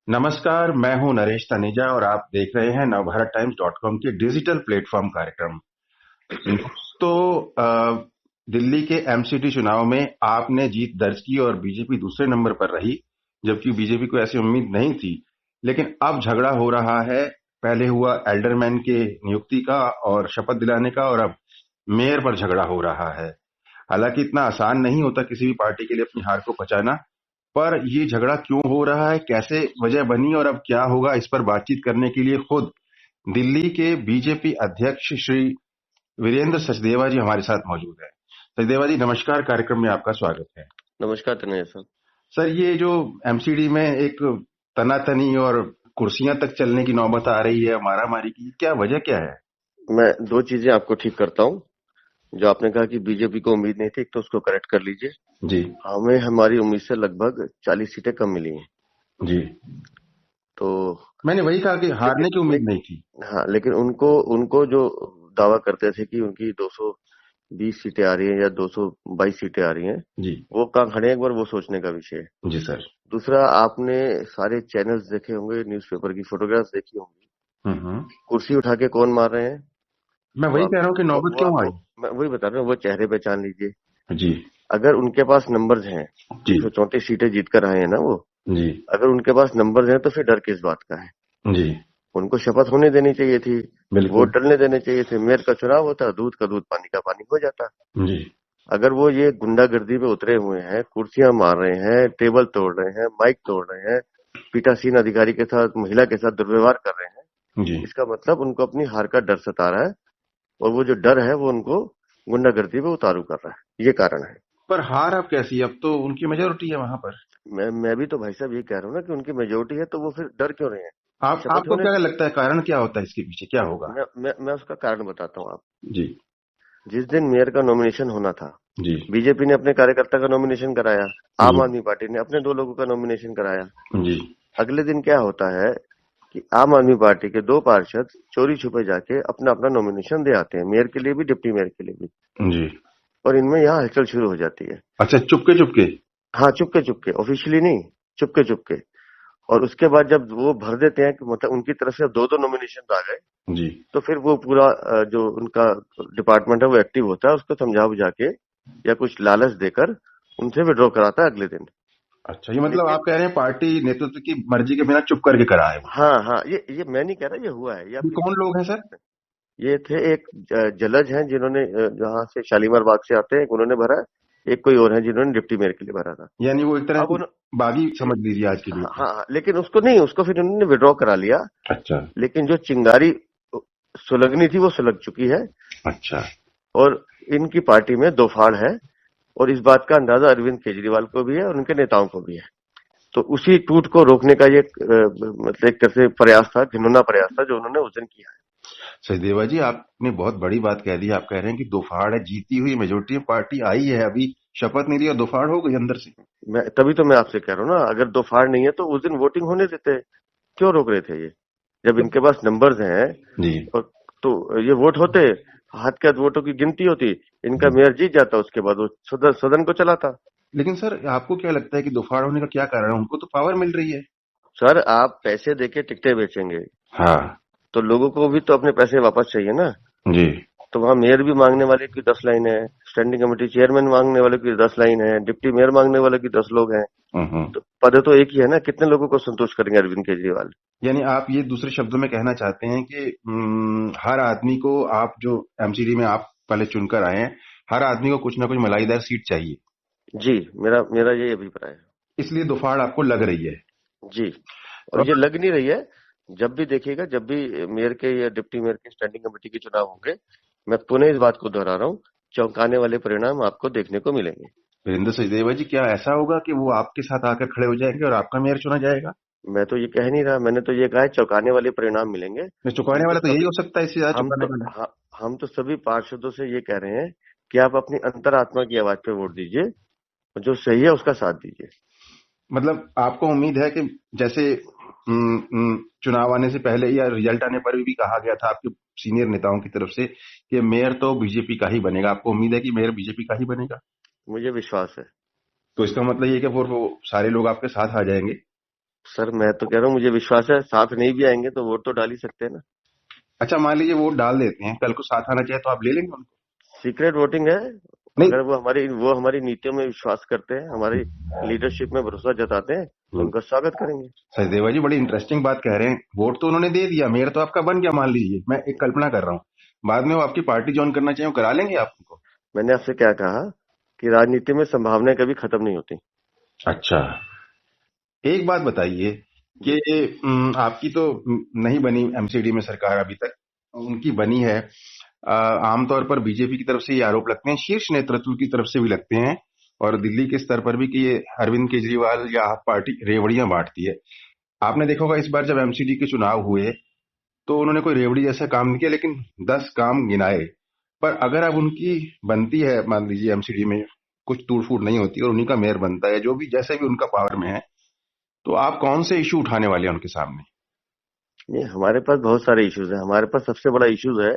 नमस्कार, मैं हूं नरेश तनेजा और आप देख रहे हैं नवभारत टाइम्स .com के डिजिटल प्लेटफॉर्म कार्यक्रम। दोस्तों, दिल्ली के एमसीडी चुनाव में आपने जीत दर्ज की और बीजेपी दूसरे नंबर पर रही, जबकि बीजेपी को ऐसी उम्मीद नहीं थी। लेकिन अब झगड़ा हो रहा है, पहले हुआ एल्डरमैन के नियुक्ति का और शपथ दिलाने का, और अब मेयर पर झगड़ा हो रहा है। हालांकि इतना आसान नहीं होता किसी भी पार्टी के लिए अपनी हार को पचाना, पर ये झगड़ा क्यों हो रहा है, कैसे वजह बनी और अब क्या होगा, इस पर बातचीत करने के लिए खुद दिल्ली के बीजेपी अध्यक्ष श्री वीरेंद्र सचदेवा जी हमारे साथ मौजूद है। सचदेवा जी नमस्कार, कार्यक्रम में आपका स्वागत है। नमस्कार तनय साहब। सर, ये जो एमसीडी में एक तनातनी और कुर्सियां तक चलने की नौबत आ रही है, मारामारी की, क्या वजह क्या है? मैं दो चीजें आपको ठीक करता हूँ। जो आपने कहा कि बीजेपी को उम्मीद नहीं थी, एक तो उसको करेक्ट कर लीजिए जी। हमें हमारी उम्मीद से लगभग 40 सीटें कम मिली हैं। जी, तो मैंने वही कहा कि हारने की उम्मीद नहीं थी। हाँ, लेकिन उनको उनको जो दावा करते थे कि उनकी 220 सीटें आ रही हैं या 222 सीटें आ रही हैं, जी। वो कहाँ खड़े हैं, एक बार वो सोचने का विषय है। जी सर। दूसरा, आपने सारे चैनल्स देखे होंगे, न्यूज़पेपर की फोटोग्राफ्स देखी होंगी। कुर्सी उठा के कौन मार रहे हैं? मैं वो वही आप कह रहा हूँ कि नौबत क्यों आई। मैं वही बता रहा हूँ, वो चेहरे पहचान लीजिए। जी। अगर उनके पास नंबर्स हैं, जी। 134 सीटें जीत कर आए हैं ना वो, जी। अगर उनके पास नंबर्स हैं तो फिर डर किस बात का है? जी। उनको शपथ होने देनी चाहिए थी, बिल्कुल। वोट डलने देने चाहिए थे। मेयर का चुनाव होता, दूध का दूध पानी का पानी हो जाता। जी। अगर वो ये गुंडागर्दी पे उतरे हुए हैं, कुर्सियां मार रहे हैं, टेबल तोड़ रहे हैं, माइक तोड़ रहे हैं, पीठासीन अधिकारी के साथ, महिला के साथ दुर्व्यवहार कर रहे हैं, जी। इसका मतलब उनको अपनी हार का डर सता रहा है, और वो जो डर है वो उनको गुंडागर्दी पे उतारू कर रहा है। ये कारण है। पर हार अब कैसी, अब तो उनकी मेजोरिटी है वहां पर। मैं भी तो भाई साहब ये कह रहा हूँ ना कि उनकी मेजोरिटी है, तो वो फिर डर क्यों रहे हैं? शपथ आपको होने क्या दे। लगता है, कारण क्या होता है इसके पीछे, क्या होगा? मैं उसका कारण बताता हूँ आप। जी। जिस दिन मेयर का नॉमिनेशन होना था, जी। बीजेपी ने अपने कार्यकर्ता का नॉमिनेशन कराया, जी। आम आदमी पार्टी ने अपने दो लोगों का नॉमिनेशन कराया। जी। अगले दिन क्या होता है कि आम आदमी पार्टी के दो पार्षद चोरी छुपे जाके अपना अपना नॉमिनेशन दे आते हैं, मेयर के लिए भी, डिप्टी मेयर के लिए भी। जी। और इनमें यहाँ हलचल शुरू हो जाती है। अच्छा, चुपके चुपके। हाँ, चुपके चुपके, ऑफिशियली नहीं, चुपके चुपके। और उसके बाद जब वो भर देते हैं कि मतलब उनकी तरफ से दो दो नॉमिनेशन आ गए, जी। तो फिर वो पूरा जो उनका डिपार्टमेंट है वो एक्टिव होता है, उसको समझा बुझा के या कुछ लालच देकर उनसे विड्रॉ कराता है अगले दिन। अच्छा, ये मतलब आप लेकिन कह रहे हैं पार्टी नेतृत्व की मर्जी के बिना चुप करके कराए वो। हाँ हाँ, ये मैं नहीं कह रहा, ये हुआ है, ये ये आपकी कौन बात लोग हैं बिल्कुल सर? ठीक है। ये थे एक जलज हैं जिन्होंने जहाँ से शालीमार बाग से आते हैं, उन्होंने भरा। एक कोई और है जिन्होंने डिप्टी मेयर के लिए भरा था। यानी वो एक तरह अब की उन बागी समझ लीजिए आज की हाँ डेट में। हाँ हाँ, लेकिन उसको नहीं, उसको फिर उन्होंने विड्रॉ करा लिया। अच्छा। लेकिन जो चिंगारी सुलगनी थी वो सुलग चुकी है। अच्छा। और इनकी पार्टी में दो फाड़ है, और इस बात का अंदाजा अरविंद केजरीवाल को भी है और उनके नेताओं को भी है। तो उसी टूट को रोकने का ये मतलब एक तरह से प्रयास था, घिनौना प्रयास था जो उन्होंने उस दिन किया है। सचदेवा जी, आपने बहुत बड़ी बात कह दी। आप कह रहे हैं कि दोफाड़ है, जीती हुई मेजोरिटी में पार्टी आई है, अभी शपथ नहीं ली और दोफाड़ हो गई अंदर से। मैं तभी तो मैं आपसे कह रहा हूँ ना, अगर दो फाड़ नहीं है तो उस दिन वोटिंग होने देते। क्यों रोक रहे थे ये? जब इनके पास नंबर्स हैं, जी। और तो ये वोट होते, हाथ के हाथ वोटों की गिनती होती, इनका जी। मेयर जीत जाता, उसके बाद वो सदन को चलाता। लेकिन सर, आपको क्या लगता है कि दोफाड़ होने का क्या कारण है? उनको तो पावर मिल रही है। सर, आप पैसे देके टिकटें बेचेंगे, हाँ। तो लोगों को भी तो अपने पैसे वापस चाहिए ना। जी। तो वहाँ मेयर भी मांगने वाले की 10 लाइन है, स्टैंडिंग कमेटी चेयरमैन मांगने वाले की 10 लाइन है, डिप्टी मेयर मांगने वाले की 10 लोग हैं। हम्म। तो पद तो एक ही है ना, कितने लोगों को संतुष्ट करेंगे अरविंद केजरीवाल? यानी आप ये दूसरे शब्दों में कहना चाहते हैं कि हर आदमी को, आप जो एमसीडी में आप पहले चुनकर आए हैं, हर आदमी को कुछ ना कुछ मलाईदार सीट चाहिए, जी, मेरा मेरा यही अभिप्राय है। इसलिए दोफाड़ आपको लग रही है। जी, और और ये लग नहीं रही है। जब भी देखिएगा, जब भी मेयर के या डिप्टी मेयर के स्टैंडिंग कमेटी के चुनाव होंगे, मैं पुनः इस बात को दोहरा रहा हूँ, चौंकाने वाले परिणाम आपको देखने को मिलेंगे। वीरेंद्र सचदेवा जी, क्या ऐसा होगा कि वो आपके साथ आकर खड़े हो जाएंगे और आपका मेयर चुना जाएगा? मैं तो ये कह नहीं रहा, मैंने तो ये कहा है चौंकाने वाले परिणाम मिलेंगे। नहीं, चुकाने हम तो वाला तो यही सभी हो सकता है, इससे ज्यादा हम चुकाने तो वाला। ह- हम तो सभी पार्षदों से ये कह रहे हैं कि आप अपनी अंतरात्मा की आवाज पे वोट दीजिए, और जो सही है उसका साथ दीजिए। मतलब आपको उम्मीद है कि जैसे चुनाव आने से पहले या रिजल्ट आने पर भी कहा गया था आपके सीनियर नेताओं की तरफ से कि मेयर तो बीजेपी का ही बनेगा, आपको उम्मीद है कि मेयर बीजेपी का ही बनेगा? मुझे विश्वास है। तो इसका मतलब ये कि वो सारे लोग आपके साथ आ जाएंगे। सर मैं तो कह रहा हूँ, मुझे विश्वास है साथ नहीं भी आएंगे तो वोट तो डाल ही सकते हैं ना। अच्छा, मान लीजिए वोट डाल देते हैं, कल को साथ आना चाहिए तो आप ले लेंगे उनको? सीक्रेट वोटिंग है। नहीं। अगर वो हमारी नीतियों में विश्वास करते हैं, हमारी लीडरशिप में भरोसा जताते हैं, तो हम्म, उनका स्वागत करेंगे। सचदेवा जी बड़ी इंटरेस्टिंग बात कह रहे हैं। वोट तो उन्होंने दे दिया, मेयर तो आपका बन गया मान लीजिए, मैं एक कल्पना कर रहा हूँ, बाद में वो आपकी पार्टी ज्वाइन करना चाहिए, वो करा लेंगे आप उनको? मैंने आपसे क्या कहा कि राजनीति में संभावनाएं कभी खत्म नहीं होती। अच्छा, एक बात बताइए कि आपकी तो नहीं बनी एमसीडी में सरकार अभी तक, उनकी बनी है। आमतौर पर बीजेपी की तरफ से ये आरोप लगते हैं, शीर्ष नेतृत्व की तरफ से भी लगते हैं, और दिल्ली के स्तर पर भी, कि ये अरविंद केजरीवाल या आप पार्टी रेवड़ियां बांटती है। आपने देखा होगा इस बार जब एमसीडी के चुनाव हुए तो उन्होंने कोई रेवड़ी जैसा काम नहीं किया, लेकिन 10 काम गिनाए। पर अगर अब उनकी बनती है, मान लीजिए एमसीडी में कुछ तोड़ फूट नहीं होती और उन्हीं का मेयर बनता है, जो भी जैसे भी उनका पावर में है, तो आप कौन से इशू उठाने वाले हैं उनके सामने? नहीं, हमारे पास बहुत सारे इश्यूज हैं। हमारे पास सबसे बड़ा इश्यूज है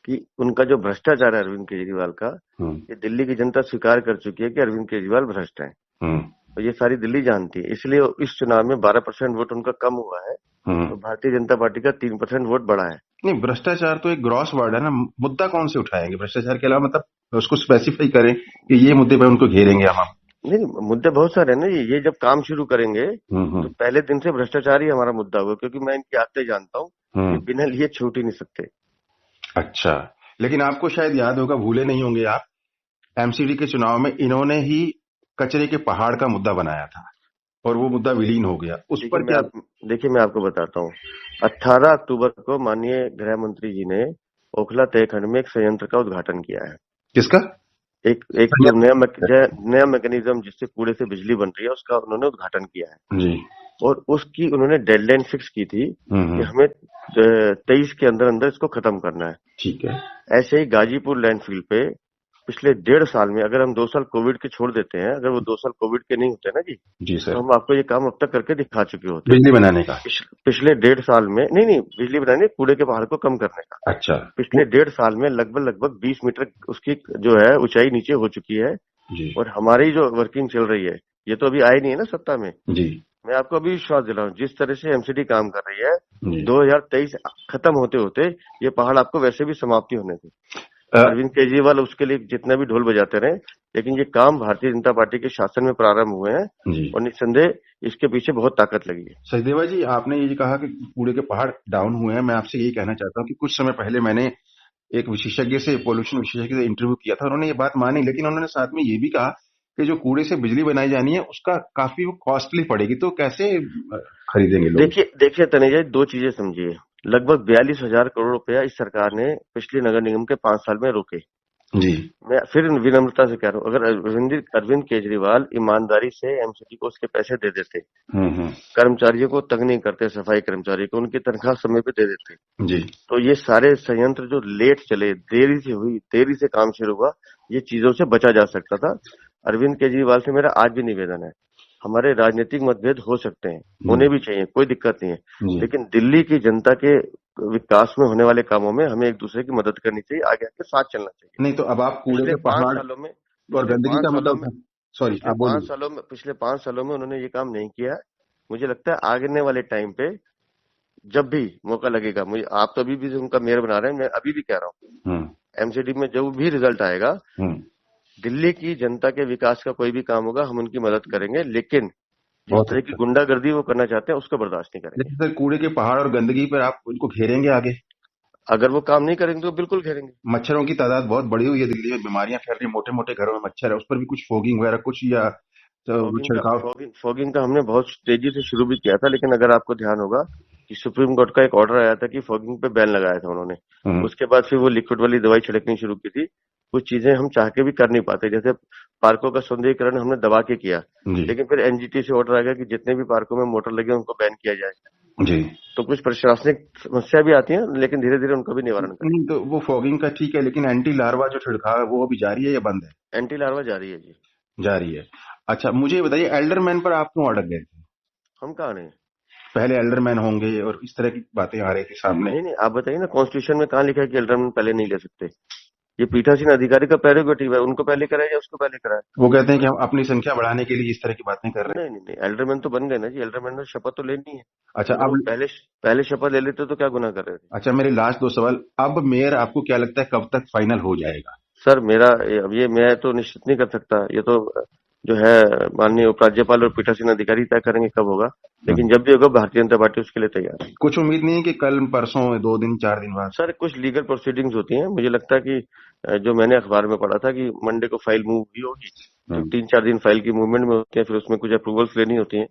कि उनका जो भ्रष्टाचार है अरविंद केजरीवाल का, हम्म। ये दिल्ली की जनता स्वीकार कर चुकी है कि अरविंद केजरीवाल भ्रष्ट है। हम्म। और ये सारी दिल्ली जानती है, इसलिए इस चुनाव में 12% वोट उनका कम हुआ है हम्म। और भारतीय जनता पार्टी का 3% वोट बढ़ा है। नहीं, भ्रष्टाचार तो एक ग्रॉस वर्ड है ना, मुद्दा कौन से उठाएंगे भ्रष्टाचार के अलावा? मतलब उसको स्पेसिफाई करें कि ये मुद्दे पर उनको घेरेंगे हम। नहीं, मुद्दे बहुत सारे हैं ना। ये जब काम शुरू करेंगे हम्म। तो पहले दिन से भ्रष्टाचार ही हमारा मुद्दा होगा, क्योंकि मैं इनकी आदतें जानता हूँ। ये हम्म। बिना लिए छूट ही नहीं सकते। अच्छा, लेकिन आपको शायद याद होगा, भूले नहीं होंगे आप, एमसीडी के चुनाव में इन्होंने ही कचरे के पहाड़ का मुद्दा बनाया था और वो मुद्दा विलीन हो गया, उस पर क्या? देखिए मैं आपको बताता हूँ। 18 अक्टूबर को माननीय गृह मंत्री जी ने ओखला तहखंड में एक संयंत्र का उद्घाटन किया है। किसका? एक एक जो नया मैकेनिज्म जिससे कूड़े से बिजली बन रही है, उसका उन्होंने उद्घाटन किया है। जी। और उसकी उन्होंने डेडलाइन फिक्स की थी कि हम्म। हमें 23 के अंदर अंदर इसको खत्म करना है। ठीक है। ऐसे ही गाजीपुर लैंडफिल पे पिछले 1.5 साल में, अगर हम 2 साल कोविड के छोड़ देते हैं, अगर वो 2 साल कोविड के नहीं होते ना जी, जी तो सर। हम आपको ये काम अब तक करके दिखा चुके होते। बिजली बनाने का? पिछले 1.5 साल में, नहीं नहीं, बिजली बनाने, कूड़े के पहाड़ को कम करने का। अच्छा। पिछले 1.5 साल में लगभग लगभग 20 मीटर उसकी जो है ऊंचाई नीचे हो चुकी है। जी। और हमारी जो वर्किंग चल रही है, ये तो अभी आए नहीं है ना सत्ता में। जी। मैं आपको अभी विश्वास दिलाऊं, जिस तरह से एमसीडी काम कर रही है, जी। 2023 खत्म होते होते ये पहाड़ आपको वैसे भी समाप्ति होने थे। अरविंद केजरीवाल उसके लिए जितना भी ढोल बजाते रहे, लेकिन ये काम भारतीय जनता पार्टी के शासन में प्रारंभ हुए हैं। जी। और निस्संदेह इसके पीछे बहुत ताकत लगी है। सचदेवा जी, आपने ये कहा कि कूड़े के पहाड़ डाउन हुए हैं, मैं आपसे यही कहना चाहता हूँ कि कुछ समय पहले मैंने एक विशेषज्ञ से, पोल्यूशन विशेषज्ञ से इंटरव्यू किया था, उन्होंने ये बात मानी, लेकिन उन्होंने साथ में ये भी कहा कि जो कूड़े से बिजली बनाई जानी है उसका काफी वो कॉस्टली पड़ेगी, तो कैसे खरीदेंगे लोग? देखिए तनेजा, 2 चीजें समझिए। लगभग 42,000 करोड़ रुपया इस सरकार ने पिछले नगर निगम के 5 साल में रोके। जी। मैं फिर विनम्रता से कह रहा हूँ, अगर अरविंद केजरीवाल ईमानदारी से एमसीडी को उसके पैसे दे देते, हम्म। कर्मचारियों को तंग नहीं करते, सफाई कर्मचारी को उनकी तनख्वाह समय पे दे देते, जी। तो ये सारे संयंत्र जो लेट चले, देरी से काम शुरू हुआ, ये चीजों से बचा जा सकता था। अरविंद केजरीवाल से मेरा आज भी निवेदन है, हमारे राजनीतिक मतभेद हो सकते हैं, होने भी चाहिए, कोई दिक्कत नहीं है, जी। लेकिन दिल्ली की जनता के विकास में होने वाले कामों में हमें एक दूसरे की मदद करनी चाहिए, आगे आके साथ चलना चाहिए। नहीं तो अब आप कूड़े पिछले के 5 पहाड़ सालों में और पिछले गंदगी पांच का मुद्दा सालों में उठा, सॉरी आप बोलिए। पिछले 5 सालों में उन्होंने ये काम नहीं किया है। मुझे लगता है आगे वाले टाइम पे जब भी मौका लगेगा, मुझे, आप तो अभी भी उनका मेयर बना रहे हैं, मैं अभी भी कह रहा हूँ, एमसीडी में जो भी रिजल्ट आएगा, दिल्ली की जनता के विकास का कोई भी काम होगा, हम उनकी मदद करेंगे, लेकिन जिस बहुत तरह की अच्छा। गुंडागर्दी वो करना चाहते हैं उसको बर्दाश्त नहीं करेंगे। लेकिन सर, कूड़े के पहाड़ और गंदगी पर आप उनको घेरेंगे आगे? अगर वो काम नहीं करेंगे तो बिल्कुल घेरेंगे। मच्छरों की तादाद बहुत बढ़ी हुई है दिल्ली में, बीमारियां फैल रही, मोटे मोटे घरों में मच्छर है, उस पर भी कुछ फोगिंग वगैरह कुछ, या तो छिड़काव? फॉगिंग का हमने बहुत तेजी से शुरू भी किया था, लेकिन अगर आपको ध्यान होगा कि सुप्रीम कोर्ट का एक ऑर्डर आया था कि फॉगिंग पे बैन लगाया था उन्होंने। उसके बाद फिर वो लिक्विड वाली दवाई छिड़कनी शुरू की थी। कुछ चीजें हम चाह के भी कर नहीं पाते, जैसे पार्कों का सौंदर्यीकरण हमने दबा के किया, लेकिन फिर एनजीटी से ऑर्डर आ गया कि जितने भी पार्कों में मोटर लगे उनको बैन किया जाए। जी। तो कुछ प्रशासनिक समस्या भी आती है, लेकिन धीरे धीरे उनका भी निवारण करें। नहीं तो वो फॉगिंग का ठीक है, लेकिन एंटी लार्वा जो छिड़काव है वो अभी जारी है या बंद है? एंटी लार्वा जारी है जी। जारी है। अच्छा, मुझे ये बताइए, एल्डरमैन पर आप क्यों अड़क गए थे? हम कहाँ नहीं। पहले एल्डरमैन होंगे और इस तरह की बातें आ रही थी सामने। नहीं नहीं, आप बताइए ना, कॉन्स्टिट्यूशन में कहाँ लिखा है कि एल्डरमैन पहले नहीं ले सकते? ये पीठासीन अधिकारी का प्रेरोगेटिव है, उनको पहले कराए या उसको पहले कराए। वो कहते हैं कि हम अपनी संख्या बढ़ाने के लिए इस तरह की बातें कर रहे हैं। नहीं नहीं नहीं, एल्डरमैन तो बन गए ना जी, एल्डरमैन ने शपथ तो लेनी है। अच्छा अगर वो अब, पहले पहले शपथ ले लेते तो क्या गुनाह कर रहे थे। अच्छा मेरे लास्ट दो सवाल, अब मेयर आपको क्या लगता है कब तक फाइनल हो जाएगा? सर मेरा अब ये मैं तो निश्चित नहीं कर सकता, ये तो जो है माननीय उपराज्यपाल और पीठासीन अधिकारी तय करेंगे कब होगा, लेकिन जब भी होगा भारतीय जनता पार्टी उसके लिए तैयार है। कुछ उम्मीद नहीं है कि कल परसों 2 दिन 4 दिन बाद? सर कुछ लीगल प्रोसीडिंग्स होती हैं, मुझे लगता है कि जो मैंने अखबार में पढ़ा था कि मंडे को फाइल मूव हुई होगी, तो 3-4 दिन फाइल की मूवमेंट में होती है, फिर उसमें कुछ अप्रूवल्स लेनी होती हैं,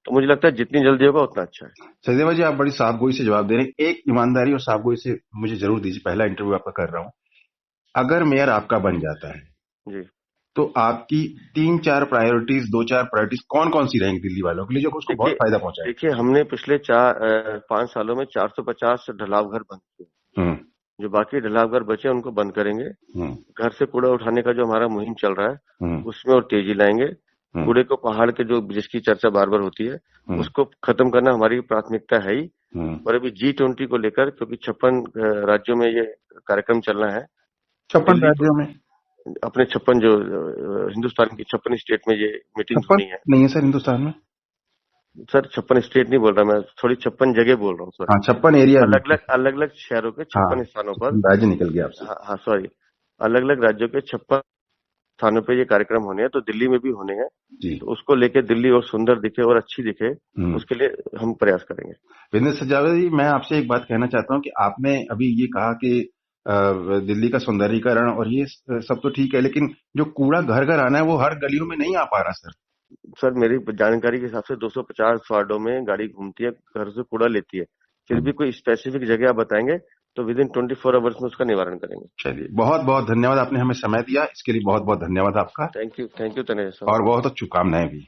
तो मुझे लगता है जितनी जल्दी होगा उतना अच्छा है। सचदेवा जी, आप बड़ी साफगोई से जवाब दे रहे हैं। एक ईमानदारी और साफगोई से मुझे जरूर दीजिए, पहला इंटरव्यू आपका कर रहा हूं। अगर मेयर आपका बन जाता है जी तो आपकी 3-4 प्रायोरिटीज, 2-4 प्रायोरिटीज कौन कौन सी रहेंगी दिल्ली वालों के लिए, जो उसको बहुत देखिए फायदा पहुंचाए? देखिए हमने पिछले 5 सालों में 450 ढलाव घर बंद किए, जो बाकी ढलाव घर बचे उनको बंद करेंगे। घर से कूड़ा उठाने का जो हमारा मुहिम चल रहा है उसमें और तेजी लाएंगे। कूड़े को पहाड़ के जो जिसकी चर्चा बार बार होती है उसको खत्म करना हमारी प्राथमिकता है ही। और अभी G20 को लेकर, क्योंकि 56 राज्यों में ये कार्यक्रम चलना है, 56 दिल्ली राज्यों में? अपने 56 जो हिंदुस्तान की 56 स्टेट में ये मीटिंग 56 होनी है। नहीं है सर हिंदुस्तान में? सर 56 स्टेट नहीं बोल रहा मैं, थोड़ी 56 जगह बोल रहा हूँ सर। हाँ 56 एरिया। अलग अलग शहरों के हाँ 56 स्थानों पर। राज्य निकल गया आपसे। हाँ हाँ सॉरी, अलग अलग राज्यों के 56 स्थानों पे ये कार्यक्रम होने हैं, तो दिल्ली में भी होने हैं। तो उसको लेके दिल्ली और सुंदर दिखे और अच्छी दिखे, उसके लिए हम प्रयास करेंगे। विनेश सजावत जी, मैं आपसे एक बात कहना चाहता हूँ कि आपने अभी ये कहा कि दिल्ली का सौंदर्यीकरण और ये सब तो ठीक है, लेकिन जो कूड़ा घर घर आना है वो हर गलियों में नहीं आ पा रहा सर। सर मेरी जानकारी के हिसाब से 250 वार्डों में गाड़ी घूमती है, घर से कूड़ा लेती है, फिर भी कोई स्पेसिफिक जगह आप बताएंगे तो विद इन 24 आवर्स में उसका निवारण करेंगे। चलिए, बहुत बहुत धन्यवाद, आपने हमें समय दिया, इसके लिए बहुत बहुत धन्यवाद आपका। थैंक यू तनेजा साहब। और बहुत शुभकामनाएं भी।